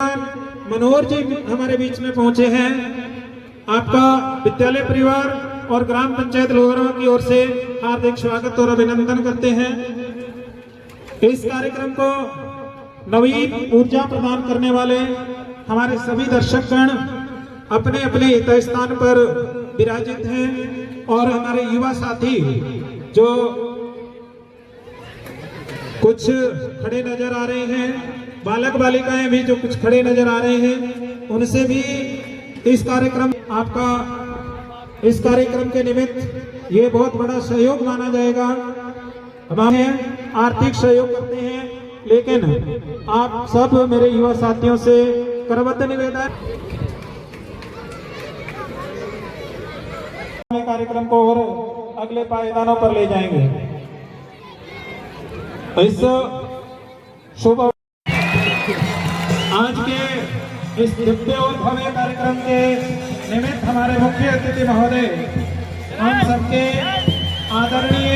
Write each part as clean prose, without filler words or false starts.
मनोहर जी हमारे बीच में पहुंचे हैं। आपका विद्यालय परिवार और ग्राम पंचायत लोहरवा की ओर से हार्दिक स्वागत और अभिनंदन करते हैं। इस कार्यक्रम को नवीन ऊर्जा प्रदान करने वाले हमारे सभी दर्शकगण अपने अपने हित स्थान पर विराजित हैं और हमारे युवा साथी जो कुछ खड़े नजर आ रहे हैं, बालक बालिकाएं भी जो कुछ खड़े नजर आ रहे हैं, उनसे भी इस कार्यक्रम इस कार्यक्रम के निमित्त ये बहुत बड़ा सहयोग माना जाएगा। हमारे आर्थिक सहयोग करते हैं, लेकिन आप सब मेरे युवा साथियों से करबद्ध निवेदन कार्यक्रम को और अगले पायदानों पर ले जाएंगे। इस शुभ आज के इस दिव्य और भव्य कार्यक्रम के निमित्त हमारे मुख्य अतिथि महोदय, हम सबके आदरणीय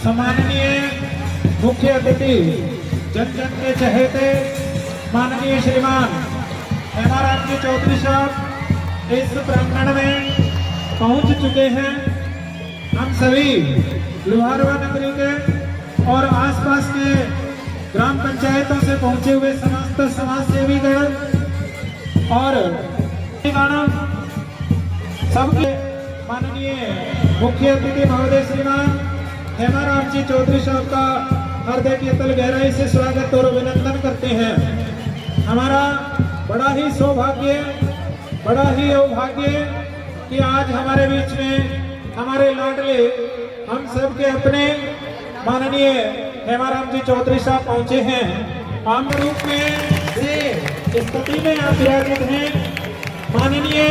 सम्माननीय मुख्य अतिथि, जन जन के चहेते माननीय श्रीमान हेमाराम जी चौधरी साहब इस प्रांगण में पहुंच चुके हैं। हम सभी लोहरवा नगरी के और आसपास के ग्राम पंचायतों से पहुंचे हुए समस्त समाज सेवी गण और सबके माननीय मुख्य अतिथि महोदय श्रीमान हेमाराम जी चौधरी साहब का हृदय की तल गहराई से स्वागत और अभिनंदन करते हैं। हमारा बड़ा ही सौभाग्य, बड़ा ही अभाग्य कि आज हमारे बीच में हमारे लाडले हम सबके अपने माननीय हेमाराम जी चौधरी साहब पहुंचे हैं। आम रूप में से स्थिति में आप विराजित हैं। माननीय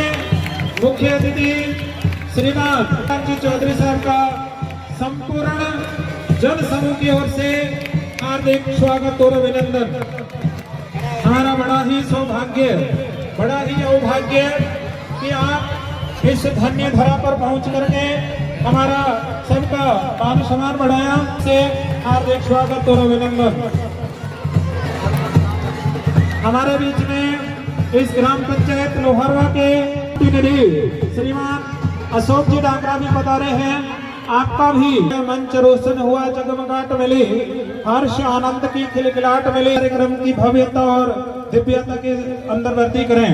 मुख्य अतिथि श्रीमान हेमाराम जी चौधरी साहब का संपूर्ण जन समूह की ओर से हार्दिक स्वागत और अभिनंदन। हमारा बड़ा ही सौभाग्य, बड़ा ही अभाग्य कि आप इस धन्य धरा पर पहुंच करके हमारा सबका मान सम्मान बढ़ाया। से हार्दिक स्वागत और अभिनंदन। हमारे बीच में इस ग्राम पंचायत लोहरवा के प्रतिनिधि श्रीमान अशोक जी डांगरा भी बता रहे हैं। आपका भी मंच रोशन हुआ, जगमगाहट मिली, हर्ष आनंद की खिलखिलाहट मिली। कार्यक्रम की भव्यता और दिव्यता के अंदर वृद्धि करें।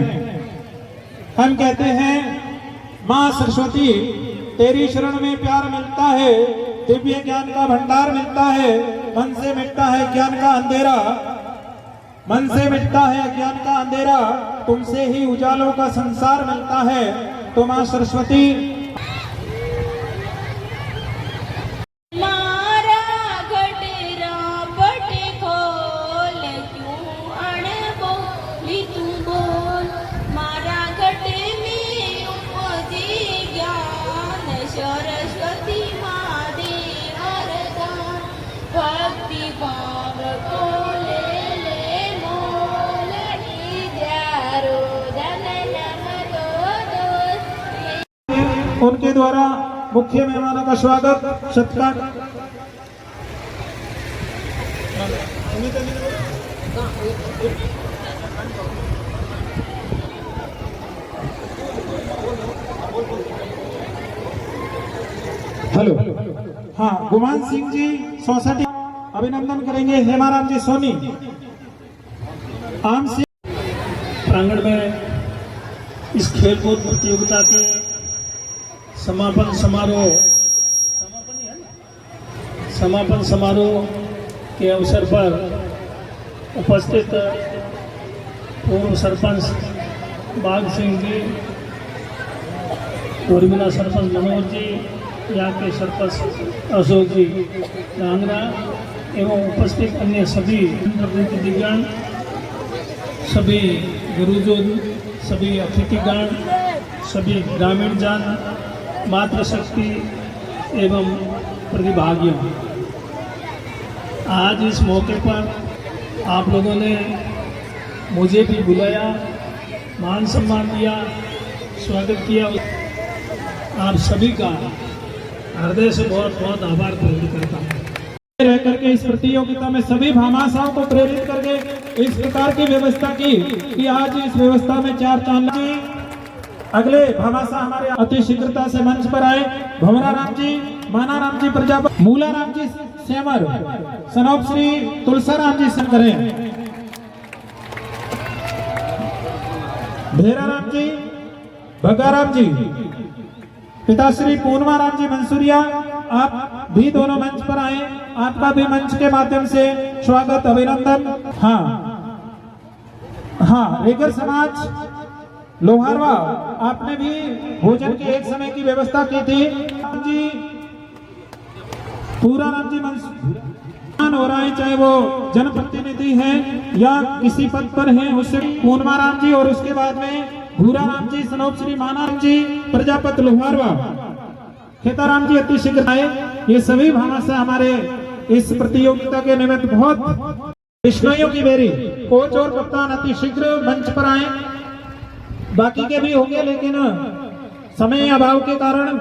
हम कहते हैं माँ सरस्वती तेरी शरण में प्यार मिलता है, दिव्य ज्ञान का भंडार मिलता है, मन से मिटता है ज्ञान का अंधेरा, मन से मिटता है ज्ञान का अंधेरा, तुमसे ही उजालों का संसार मिलता है। तो माँ सरस्वती उनके द्वारा मुख्य मेहमानों का स्वागत सत्कार। हेलो, हाँ, गुमान सिंह जी सोसाइटी अभिनंदन करेंगे। हेमाराम जी सोनी आम सिंह प्रांगण में इस खेलकूद प्रतियोगिता के समापन समारोह के अवसर पर उपस्थित पूर्व सरपंच बाघ सिंह जी, उर्मिला सरपंच मनोहर जी, यहाँ के सरपंच अशोक जी डांगरा एवं उपस्थित अन्य सभी प्रतिनिधिगण, सभी गुरुजन, सभी अतिथिगण, सभी ग्रामीण जन, मातृशक्ति एवं प्रतिभागियों, आज इस मौके पर आप लोगों ने मुझे भी बुलाया, मान सम्मान दिया, स्वागत किया। आप सभी का हृदय से बहुत बहुत आभार प्रकट करता हूँ। रह करके इस प्रतियोगिता में सभी भामाशाहों को प्रेरित करके इस प्रकार की व्यवस्था की कि आज इस व्यवस्था में चार चांद जी अगले भामाशाह हमारे अति शीघ्रता से मंच पर आए। भंवरा राम जी, माना राम जी प्रजापति, मूला राम जी सेमर, सनोप श्री तुलसा राम जी सन करें। भेरा राम जी, भगा राम जी, पिताश्री पूर्णमा राम जी मंसूरिया, आप भी दोनों मंच पर आए। आपका भी मंच के माध्यम से स्वागत, अभिनंदन। हाँ, रेगर समाज लोहारवा, आपने भी भोजन के एक समय की व्यवस्था की थी। राम जी, पूरा राम जी मंसूरिया हो रहा है, चाहे वो जनप्रतिनिधि हैं या किसी पद पर हैं, उससे पूर्णमा राम जी और उसके बाद में भूरा राम जी, सनोप श्री माना राम जी प्रजापति लोहारवा, खेताराम जी अति शीघ्र आए। ये सभी भामाशाह हमारे इस प्रतियोगिता के निमित्त बहुत विष्णुयों की बेरी, कोच और कप्तान अति शीघ्र मंच पर आए। बाकी के भी होंगे, लेकिन समय अभाव के कारण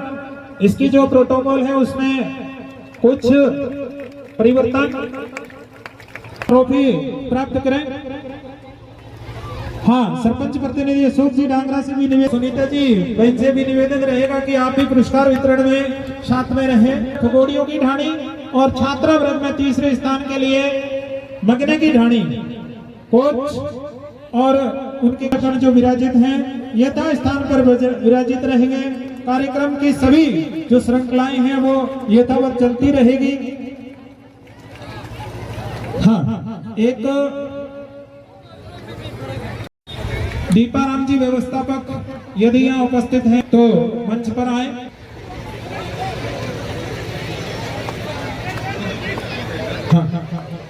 इसकी जो प्रोटोकॉल है उसमें कुछ परिवर्तन। ट्रॉफी प्राप्त करें। हाँ, सरपंच प्रतिनिधि अशोक जी डांगरा से भी निवेदन, सुनीता जी बहन से भी निवेदन रहेगा कि आप भी पुरस्कार वितरण में साथ में रहें। फगोड़ियों की ढाणी और छात्रा वर्ग में तीसरे स्थान के लिए मगने की ढाणी कोच और उनके कथन जो विराजित हैं यथा स्थान पर विराजित रहेंगे। कार्यक्रम की सभी जो श्रृंखलाएं हैं वो यथावत चलती रहेगी। हाँ, एक दीपाराम जी व्यवस्थापक यदि यहाँ उपस्थित हैं तो मंच पर आए।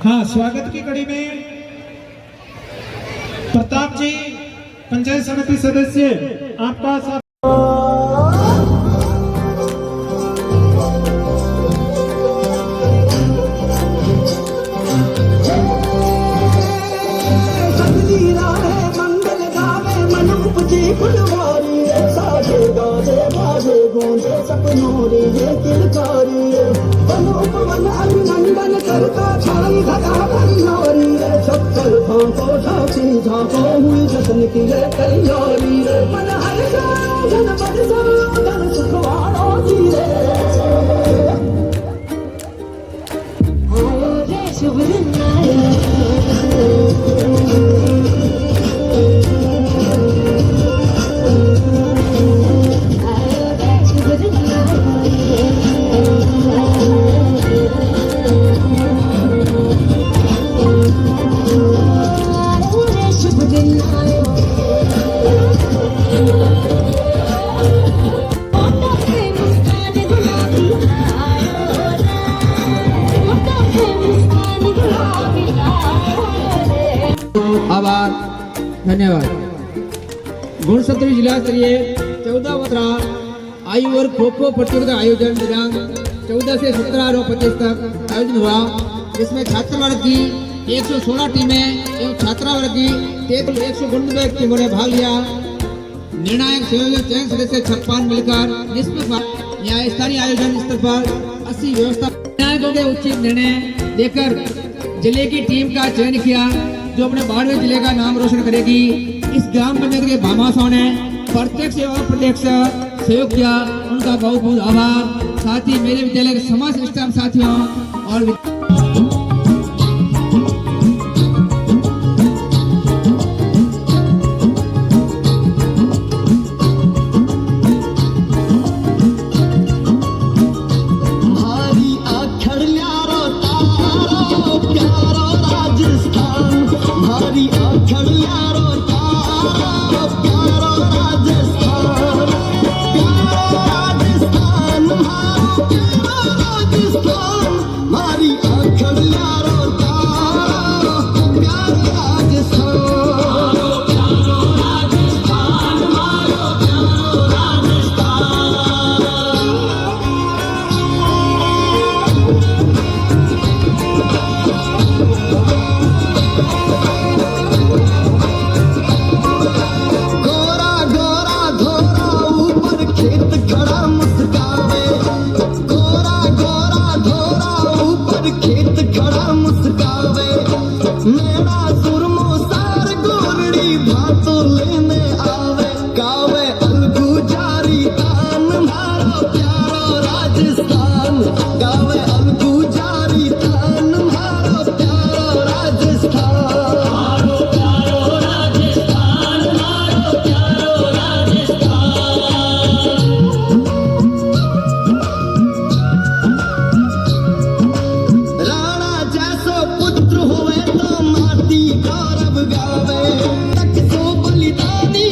हाँ, स्वागत की कड़ी में प्रताप जी पंचायत समिति सदस्य, आपका साथ अभिनंदन करता छाई घटा भंडारी छप्पर भांको झांकी झांको हुई जश्न की तैयारी मन हर जनपद धन सुखवाड़ो जी रे शुभ आभार, धन्यवाद। गुणसतरी जिला स्तरीय 14 वतरा आयु वर्ग खो खो प्रतियोगिता आयोजन दिनांक 14 से 17 और 25 तक आयोजन हुआ, जिसमें छात्र वर्ग की 116 टीमें एवं छात्रा वर्ग की 192 टीमों ने भाग लिया। निर्णायक संयोजक चयन सदस्य 56 मिलकर जिसमें यहाँ स्थानीय आयोजन स्तर पर 80 व्यवस्था निर्णायकों के उचित निर्णय देकर जिले की टीम का चयन किया जो अपने बाड़मेर जिले का नाम रोशन करेगी। इस ग्राम पंचायत के भामाशाहों ने प्रत्यक्ष एवं अप्रत्यक्ष सहयोग किया, उनका बहुत बहुत आभार। साथ ही मेरे विद्यालय के समस्त स्टाफ साथियों और भातो लेने आवे गावे अलगू जारी तान मारो प्यारो राजस्थान गावे अलगू जारी तान मारो प्यारो राजस्थान मारो प्यारो राजस्थान मारो प्यारो राजस्थान राणा जैसो पुत्र हुए तो माटी गौरव गावे तक सो बलिदानी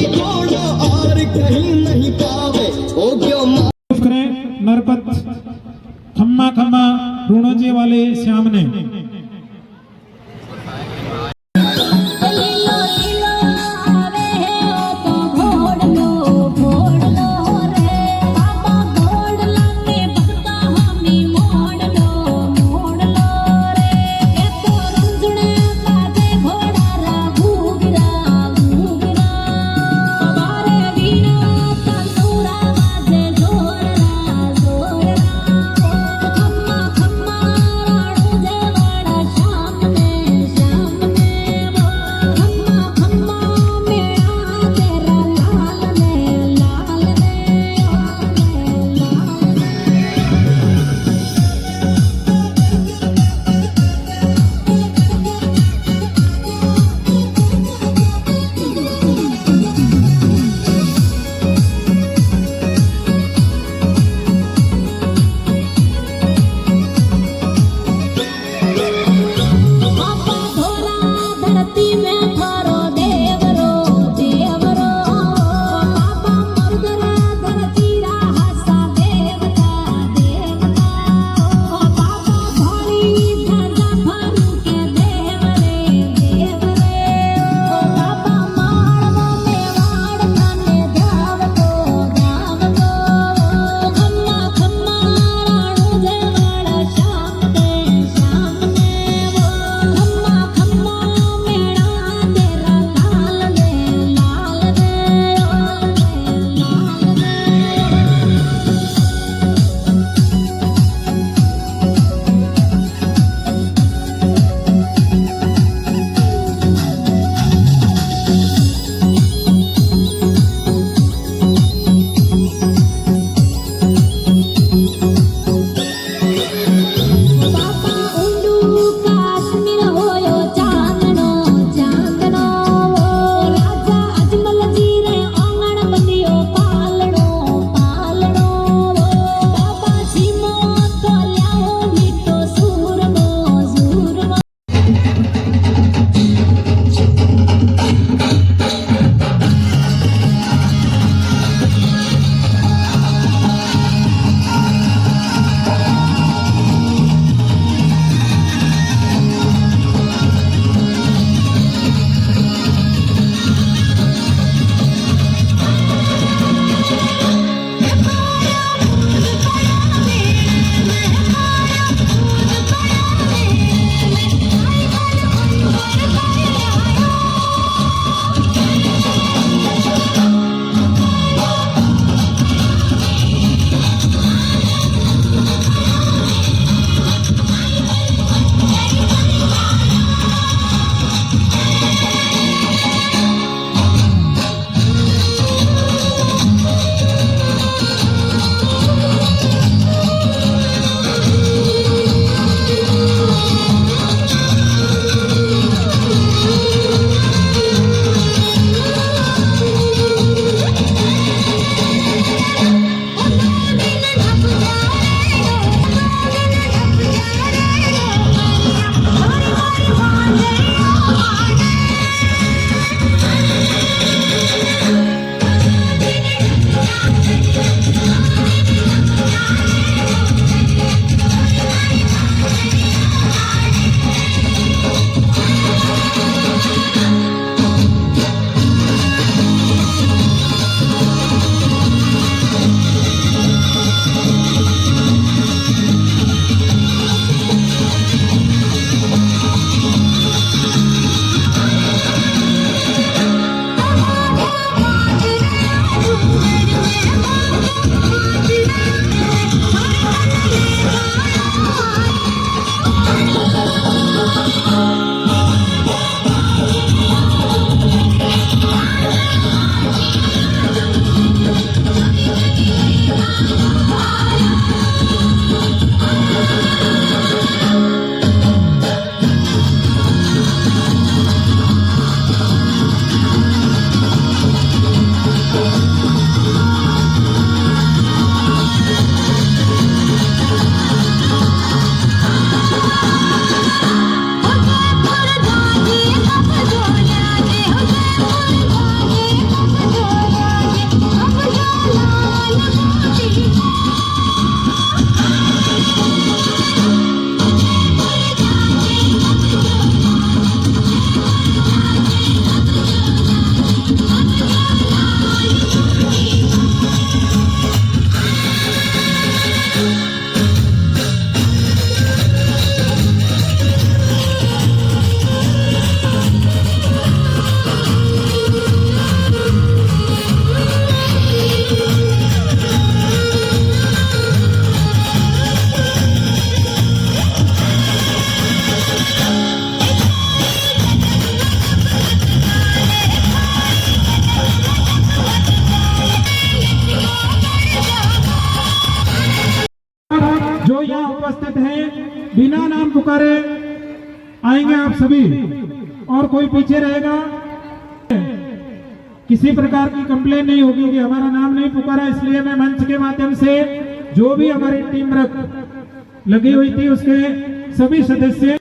जो यहाँ उपस्थित हैं बिना नाम पुकारे आएंगे आप सभी, और कोई पीछे रहेगा किसी प्रकार की कंप्लेन नहीं होगी कि हमारा नाम नहीं पुकारा। इसलिए मैं मंच के माध्यम से जो भी हमारी टीम रख लगी हुई थी उसके सभी सदस्य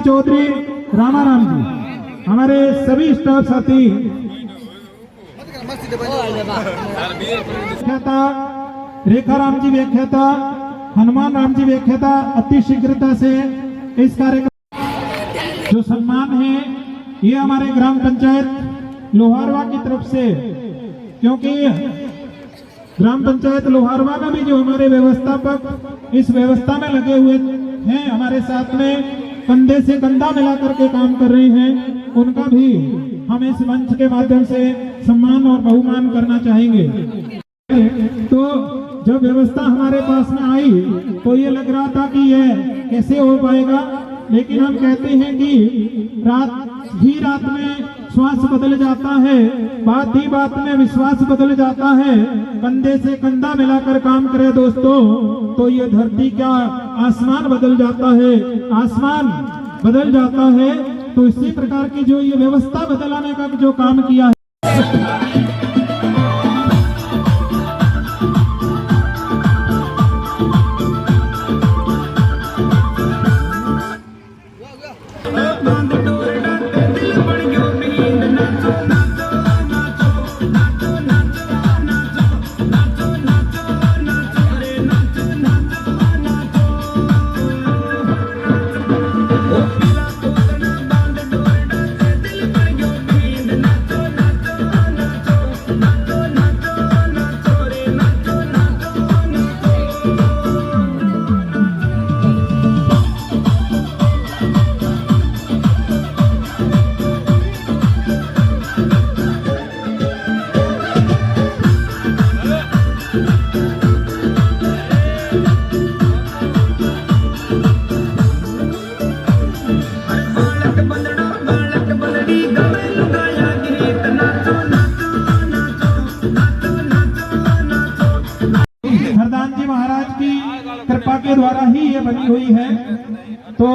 चौधरी रामाराम जी, हमारे सभी स्टाफ साथी व्याख्याता रेखाराम जी व्याख्याता, हनुमान राम जी व्याख्याता अति शीघ्रता से इस कार्यक्रम जो सम्मान है ये हमारे ग्राम पंचायत लोहारवा की तरफ से, क्योंकि ग्राम पंचायत लोहारवा में भी जो हमारे व्यवस्थापक इस व्यवस्था में लगे हुए हैं, हमारे साथ में कंधे से कंधा मिला करके काम कर रहे हैं, उनका भी हम इस मंच के माध्यम से सम्मान और बहुमान करना चाहेंगे। तो जब व्यवस्था हमारे पास में आई तो ये लग रहा था कि यह कैसे हो पाएगा, लेकिन हम कहते हैं कि रात में श्वास बदल जाता है, बात ही बात में विश्वास बदल जाता है। कंधे से कंधा मिलाकर काम करे दोस्तों तो ये धरती क्या आसमान बदल जाता है। आसमान बदल जाता है, तो इसी प्रकार की जो ये व्यवस्था बदलाने का जो काम किया है। हरदान जी महाराज की कृपा के द्वारा ही ये बनी हुई है, तो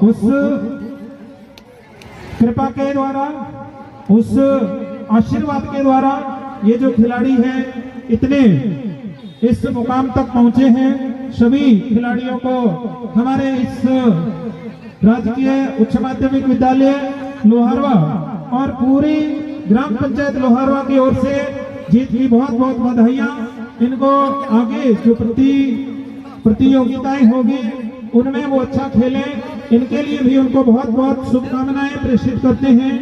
उस कृपा के द्वारा, उस आशीर्वाद के द्वारा ये जो खिलाड़ी हैं इतने इस मुकाम तक पहुंचे हैं। सभी खिलाड़ियों को हमारे इस राजकीय उच्च माध्यमिक विद्यालय लोहारवा और पूरी ग्राम पंचायत लोहारवा की ओर से जीत की बहुत बहुत बधाइयां। इनको आगे जो प्रतियोगिताएं होगी उनमें वो अच्छा खेलें, इनके लिए भी उनको बहुत बहुत शुभकामनाएं प्रेषित करते हैं।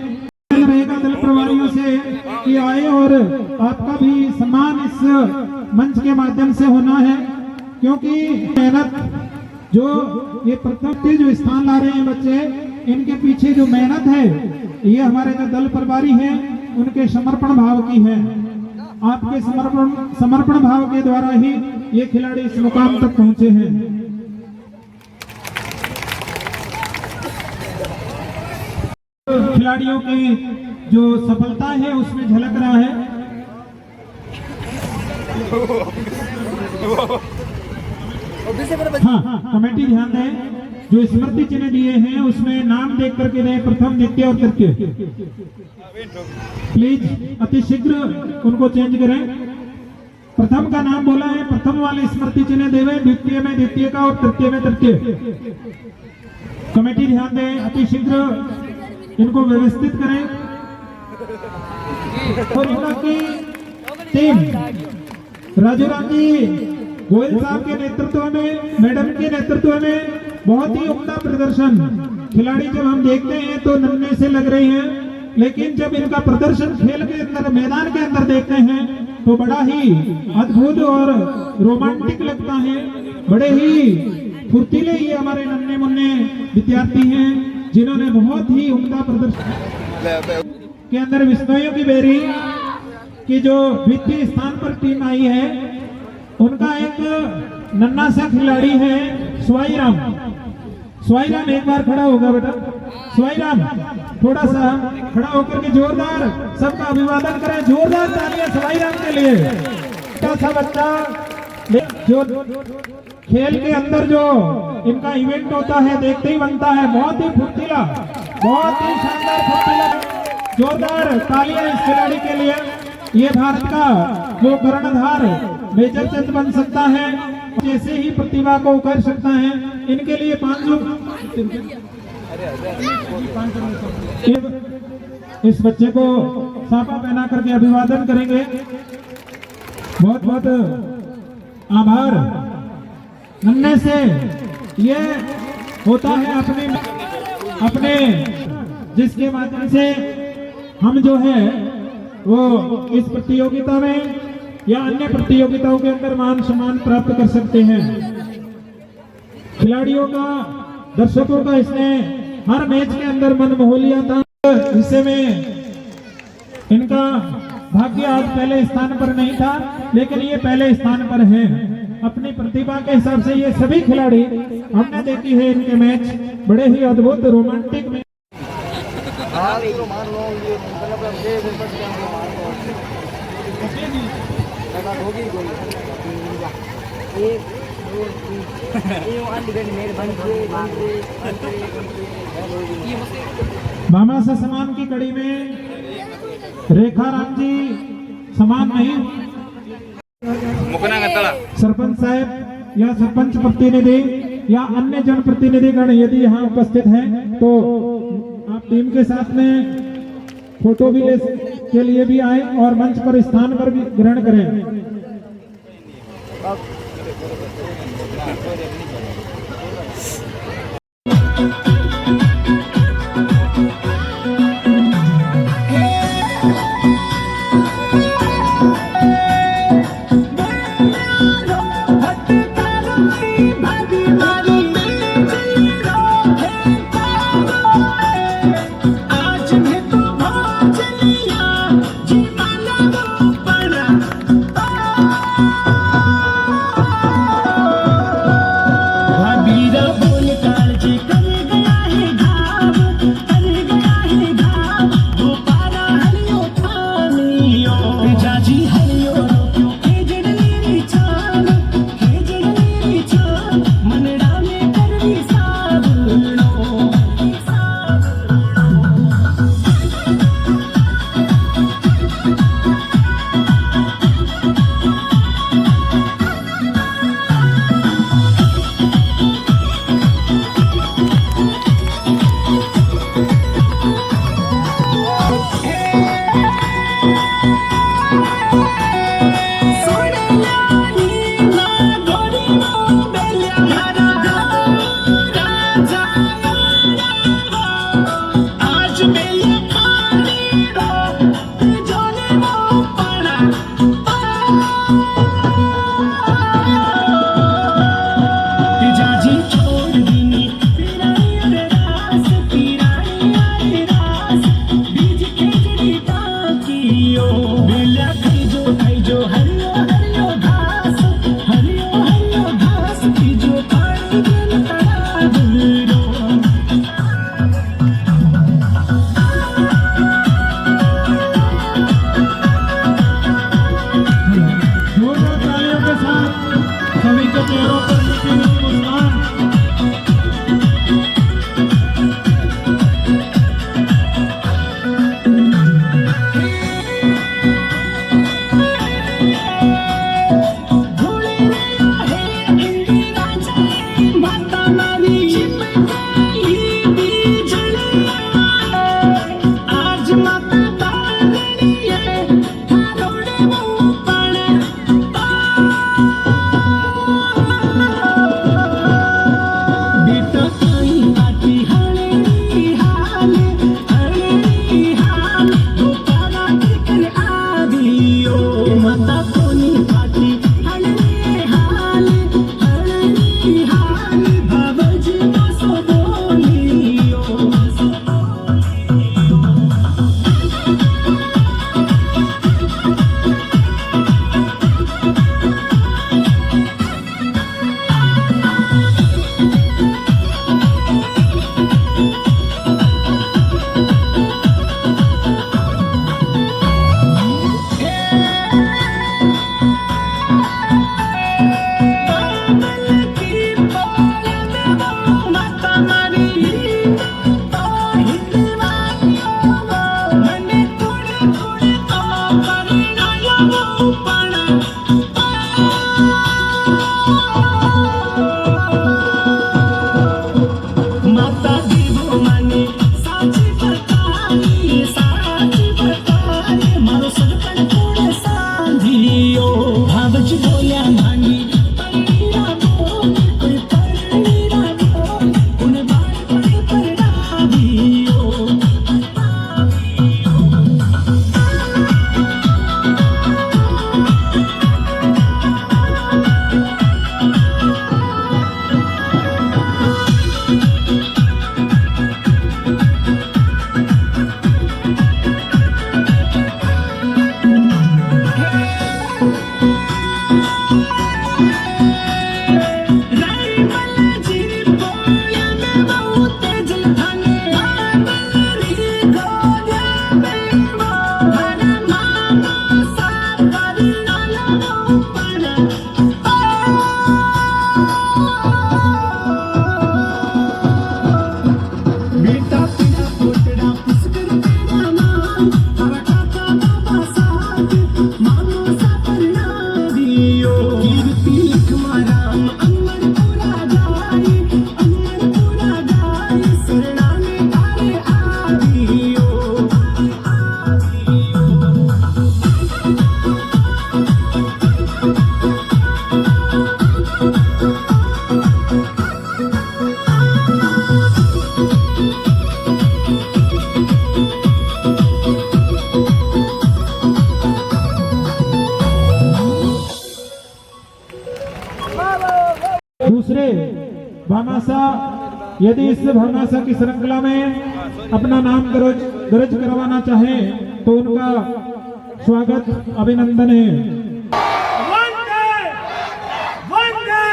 रहेगा दल प्रभारियों से कि आए और आपका भी सम्मान इस मंच के माध्यम से होना है, क्योंकि मेहनत जो ये प्रथम जो स्थान ला रहे हैं बच्चे, इनके पीछे जो मेहनत है ये हमारे जो दल प्रभारी हैं उनके समर्पण भाव की है। आपके समर्पण भाव के द्वारा ही ये खिलाड़ी इस मुकाम तक पहुंचे हैं। खिलाड़ियों की जो सफलता है उसमें झलक रहा है। हाँ, कमेटी ध्यान दें, जो स्मृति चिन्ह दिए हैं उसमें नाम देख करके दें, प्रथम, द्वितीय और तृतीय। प्लीज अति शीघ्र उनको चेंज करें। प्रथम का नाम बोला है, प्रथम वाले स्मृति चिन्ह देवे, द्वितीय में द्वितीय का और तृतीय में तृतीय। कमेटी ध्यान दें, अति शीघ्र इनको व्यवस्थित करें। और इनकी टीम राजू राम जी गोयल साहब के नेतृत्व में, मैडम के नेतृत्व में बहुत ही उम्दा प्रदर्शन। खिलाड़ी जब हम देखते हैं तो नन्हे से लग रहे हैं, लेकिन जब इनका प्रदर्शन खेल के अंदर, मैदान के अंदर देखते हैं तो बड़ा ही अद्भुत और रोमांटिक लगता है। बड़े ही फुर्तीले ये हमारे नन्हे मुन्ने विद्यार्थी हैं जिन्होंने बहुत ही उम्दा प्रदर्शन के अंदर विस्मयों की बेरी की जो द्वितीय स्थान पर टीम आई है, उनका एक नन्हा सा खिलाड़ी है स्वाईराम। स्वाईराम एक बार खड़ा होगा बेटा, स्वाईराम थोड़ा सा खड़ा होकर के जोरदार सबका अभिवादन करें। जोरदार तालियां स्वाईराम के लिए। छोटा सा बच्चा जो खेल के अंदर जो इनका इवेंट होता है देखते ही बनता है। बहुत ही फुर्तीला, बहुत ही शानदार फुर्तीला। जोरदार तालियां इस खिलाड़ी के लिए। ये भारत का जो कर्णधार मेजर चंद बन सकता है, जैसे ही प्रतिभा को उकर सकता है। इनके लिए 5 लोग इस बच्चे को साफा पहना करके अभिवादन करेंगे। बहुत बहुत आभार। नन्हे से ये होता है अपने जिसके माध्यम से हम जो है वो इस प्रतियोगिता में या अन्य प्रतियोगिताओं के अंदर मान सम्मान प्राप्त कर सकते हैं। खिलाड़ियों का, दर्शकों का इसने हर मैच के अंदर मन मोह लिया था। हिस्से में इनका भाग्य आज पहले स्थान पर नहीं था, लेकिन ये पहले स्थान पर है। अपनी प्रतिभा के हिसाब से ये सभी खिलाड़ी हमने देखी है इनके मैच, बड़े ही अद्भुत रोमांटिक में। मामा से समान की कड़ी में रेखा राम जी समान नहीं, सरपंच साहब या सरपंच प्रतिनिधि या अन्य जनप्रतिनिधिगण यदि यहाँ उपस्थित हैं तो आप टीम के साथ में फोटो भी के लिए भी आए और मंच पर स्थान पर भी ग्रहण करें। दूसरे भामाशाह यदि इस भामाशाह की श्रृंखला में अपना नाम दर्ज करवाना चाहे तो उनका स्वागत अभिनंदन है। वंदे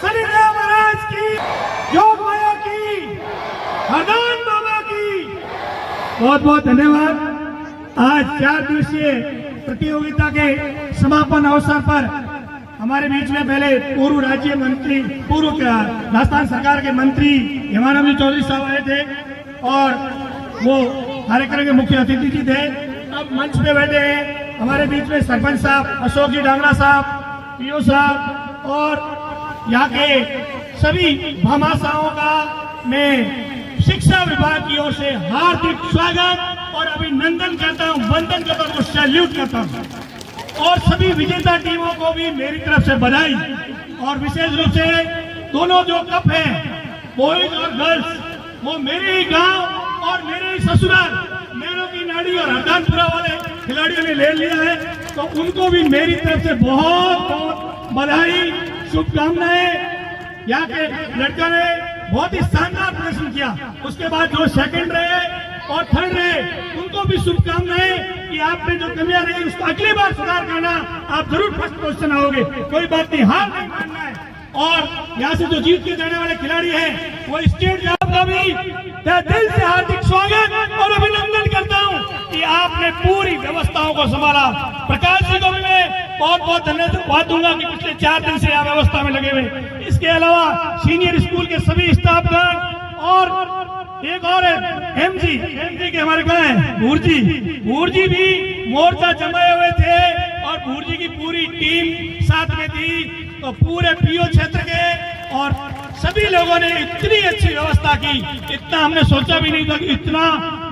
शनिदेव महाराज की, योग माया की, हरदान बाबा की बहुत बहुत धन्यवाद। आज 4 दिवसीय प्रतियोगिता के समापन अवसर पर हमारे बीच में पहले पूर्व राज्य मंत्री, पूर्व राजस्थान सरकार के मंत्री हेमानंद जी चौधरी साहब आए थे और वो कार्यक्रम के मुख्य अतिथि जी थे। अब मंच पे बैठे हैं हमारे बीच में सरपंच साहब अशोक जी डांगरा साहब, पीओ साहब और यहाँ के सभी भामाशाहों का मैं शिक्षा विभाग की ओर से हार्दिक स्वागत और अभिनंदन करता हूँ, वंदन करता हूँ, सैल्यूट करता हूँ। और सभी विजेता टीमों को भी मेरी तरफ से बधाई। और विशेष रूप से दोनों जो कप हैं बॉयज और गर्ल्स, वो मेरे ही गांव और मेरे ही ससुराल नैनो की नाड़ी और हरदानपुरा वाले खिलाड़ियों ने ले लिया है, तो उनको भी मेरी तरफ से बहुत बहुत बधाई, शुभकामनाएं। यहाँ के लड़का ने बहुत ही शानदार प्रदर्शन किया, उसके बाद जो सेकंड रहे और थर्ड रहे उनको भी शुभकामनाएं कि आपने जो कमियां रही उसको अगली बार सुधार करना, आप जरूर फर्स्ट पोजीशन आओगे, कोई बात नहीं, हार नहीं मानना है। और यहाँ से जो जीत के जाने वाले खिलाड़ी हैं वो स्टेट का भी दिल से हार्दिक स्वागत और अभिनंदन करता हूँ कि आपने पूरी व्यवस्थाओं को संभाला। प्रकाश जी को भी मैं बहुत बहुत धन्यवाद दूंगा कि पिछले 4 दिन से आप व्यवस्था में लगे हुए। इसके अलावा सीनियर स्कूल के सभी स्टाफगण और एक और एमजी के हमारे कहाँ है भूरजी भी मोर्चा जमाए हुए थे और भूरजी की पूरी टीम साथ में थी। तो पूरे पीओ क्षेत्र के और सभी लोगों ने इतनी अच्छी व्यवस्था की, इतना हमने सोचा भी नहीं था कि इतना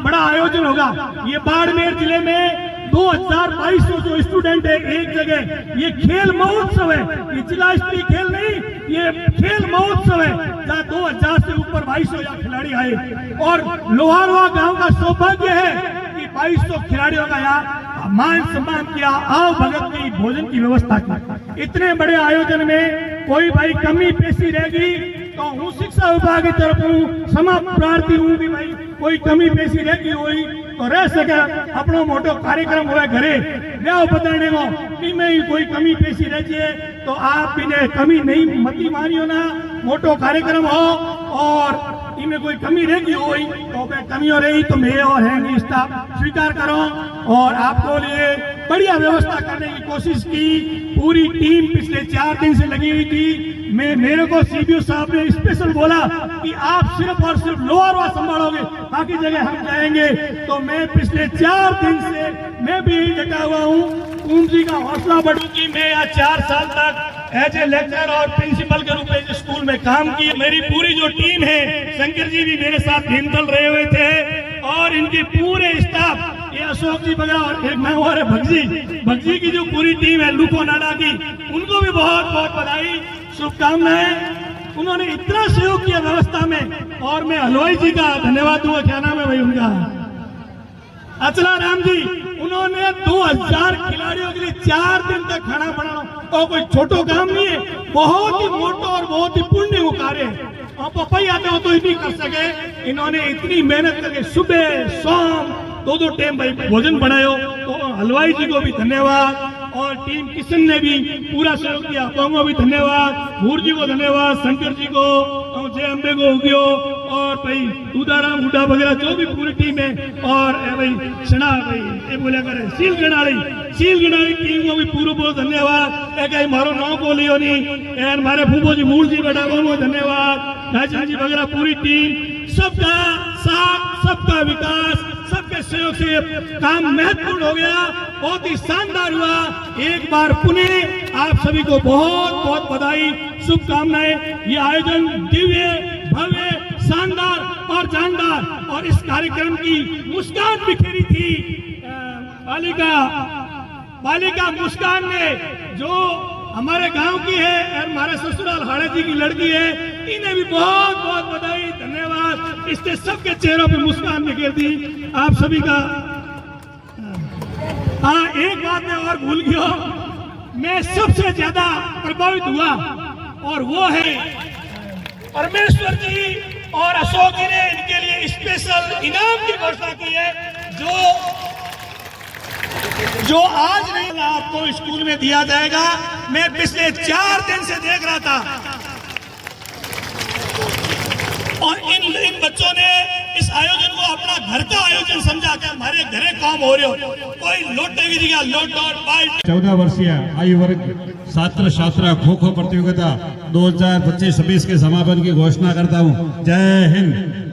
बड़ा आयोजन होगा। ये बाड़मेर जिले में 2200 जो स्टूडेंट है एक जगह, ये खेल महोत्सव है, ये जिला स्तरीय खेल नहीं, ये खेल महोत्सव है जहाँ 2000 से ऊपर 2200 खिलाड़ी आए। और लोहारवा गांव का सौभाग्य है कि 2200 खिलाड़ियों का यहाँ मान सम्मान किया, आओ भगत की भोजन की व्यवस्था की। इतने बड़े आयोजन में कोई भाई कमी पेशी रहेगी तो हूँ शिक्षा विभाग की तरफ हूँ क्षमा प्रार्थी हूँ कि भाई कोई कमी पेशी रहेगी हुई तो रह सके अपनो मोटो कार्यक्रम हुए घरे व्याह बताने को में ही कोई कमी पेशी रहती है तो आप इन्हें कमी नहीं मती मानियो ना, मोटो कार्यक्रम हो और इनमें कोई कमी रहेगी हुई तो कमियों रही तो मैं और है स्टाफ स्वीकार करो। और आपको लिए बढ़िया व्यवस्था करने की कोशिश की, पूरी टीम पिछले 4 दिन से लगी हुई थी। मेरे को सीबीओ साहब ने स्पेशल बोला कि आप सिर्फ और सिर्फ लोअरवा संभालोगे, बाकी जगह हम जाएंगे। तो मैं पिछले 4 दिन से मैं भी यही जगा हुआ हूँ, जी का हौसला बढ़ू कि मैं यहाँ 4 साल तक एज ए लेक्चर और प्रिंसिपल के रूप में स्कूल में काम किया। मेरी पूरी जो टीम है, शंकर जी भी मेरे साथ हिमतल रहे हुए थे और इनके पूरे स्टाफ, ये अशोक जी वगैरह और एक नाम और है भगजी की जो पूरी टीम है लूको नाडा की, उनको भी बहुत बहुत बधाई, शुभकामनाएं। उन्होंने इतना सहयोग किया व्यवस्था में। और मैं हलवाई जी का धन्यवाद दूंगा, क्या नाम है भाई उनका, अचला राम जी, उन्होंने 2000 खिलाड़ियों के लिए 4 दिन तक खाना बनाना और कोई छोटो काम नहीं है, बहुत ही मोटो और बहुत ही पुण्य वो कार्य है। और पप्पा ही आते हो तो ही नहीं कर सके, इन्होंने इतनी मेहनत करके सुबह शाम 2-2 टाइम भाई भोजन बनायो। तो हलवाई जी को भी धन्यवाद और टीम किशन ने भी पूरा सहयोग किया, को भी धन्यवाद, भूर जी को धन्यवाद, शंकर जी को, जय अम्बे को उगियो और भाई दूधाराम हुडा वगैरह जो भी पूरी टीम है। और भाई सना भाई ये बोलिया करे सील गणाड़ी टीम को भी पूरा बहुत धन्यवाद। एक मारो नाम को लियो नहीं एंड मारे फूफो जी मूल जी बेटा को धन्यवाद, राजन जी वगैरह पूरी टीम, सबका साथ, सबका विकास, सबके सहयोग से काम महत्वपूर्ण हो गया, बहुत ही शानदार हुआ। एक बार पुनः आप सभी को बहुत बहुत बधाई, शुभकामनाएं। ये आयोजन दिव्य, भव्य, शानदार और जानदार और इस कार्यक्रम की मुस्कान बिखेरी थी बालिका मुस्कान ने, जो हमारे गांव की है और हमारे ससुराल हाड़े जी की लड़की है, इन्हें भी बहुत बहुत बधाई, धन्यवाद। इससे सबके चेहरों पे मुस्कान निकल दी आप सभी का। एक बात मैं और भूल गया, मैं सबसे ज्यादा प्रभावित हुआ और वो है परमेश्वर जी और अशोक जी ने इनके लिए स्पेशल इनाम की घोषणा की है, जो आज नहीं आपको स्कूल में दिया जाएगा। मैं पिछले 4 दिन से देख रहा था और इन बच्चों ने इस आयोजन को अपना घर का आयोजन समझा के हमारे घरे काम हो रहे हो, कोई लोटेगिरी का लोट और बाइट। 14 वर्षीय आयु वर्ग छात्र छात्रा खो खो प्रतियोगिता 2025-26 के समापन की घोषणा करता हूं। जय हिंद।